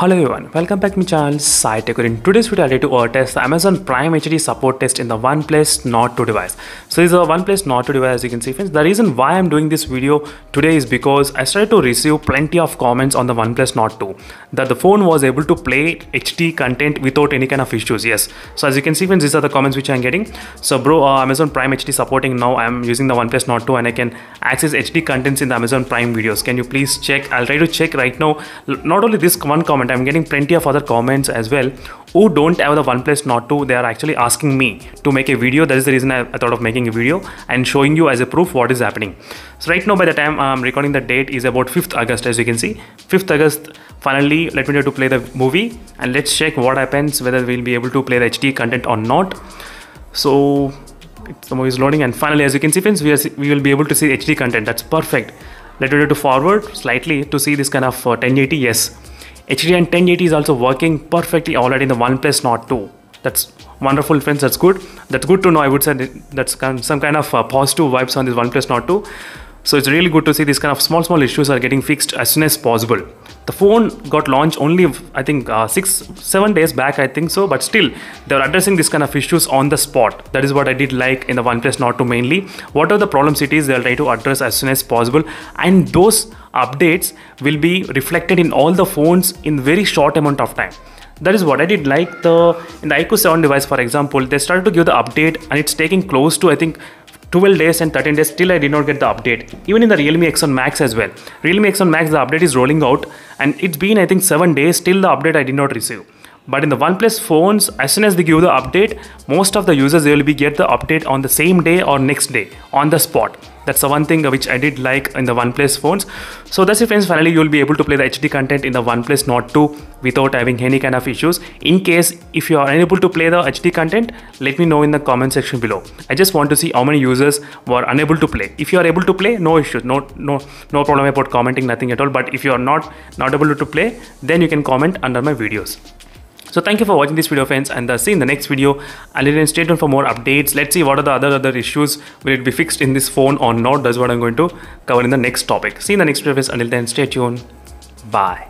Hello everyone, welcome back to my channel SciTech. In today's video, I'll try to test the Amazon Prime HD support test in the OnePlus Nord 2 device. So this is a OnePlus Nord 2 device, as you can see friends. The reason why I'm doing this video today is because I started to receive plenty of comments on the OnePlus Nord 2 that the phone was able to play HD content without any kind of issues. Yes, so as you can see friends, these are the comments which I'm getting. So bro, Amazon Prime HD supporting now. I'm using the OnePlus Nord 2 and I can access HD contents in the Amazon Prime videos. Can you please check? I'll try to check right now. Not only this one comment, I'm getting plenty of other comments as well who don't have the OnePlus Nord 2. They are actually asking me to make a video. That is the reason I thought of making a video and showing you as a proof what is happening. So right now, by the time I'm recording, the date is about 5th August, as you can see. 5th August, finally let me try to play the movie and let's check what happens, whether we'll be able to play the HD content or not. So the movie is loading and finally, as you can see friends, we will be able to see HD content. That's perfect. Let me try to forward slightly to see this kind of 1080. Yes, HD and 1080 is also working perfectly already in the OnePlus Nord 2. That's wonderful friends, that's good. That's good to know. I would say that's some kind of positive vibes on this OnePlus Nord 2. So it's really good to see these kind of small issues are getting fixed as soon as possible. The phone got launched only I think 6-7 days back, I think so, but still they're addressing this kind of issues on the spot. That is what I did like in the OnePlus Nord 2 mainly. What are the problems it is, they'll try to address as soon as possible, and those updates will be reflected in all the phones in very short amount of time. That is what I did like in the iQOO 7 device, for example. They started to give the update and it's taking close to I think 12 days and 13 days, still I did not get the update. Even in the Realme X1 Max as well. Realme X1 Max, the update is rolling out and it's been I think 7 days, still the update I did not receive. But in the OnePlus phones, as soon as they give the update, most of the users, they will get the update on the same day or next day on the spot. That's the one thing which I did like in the OnePlus phones. So that's it friends, finally you will be able to play the HD content in the OnePlus Nord 2 without having any kind of issues. In case if you are unable to play the HD content, let me know in the comment section below. I just want to see how many users were unable to play. If you are able to play, no issues, no problem about commenting, nothing at all. But if you are not able to play, then you can comment under my videos. So thank you for watching this video friends, and see you in the next video. And stay tuned for more updates. Let's see what are the other issues. Will it be fixed in this phone or not? That's what I'm going to cover in the next topic. See you in the next video friends. Until then, stay tuned. Bye.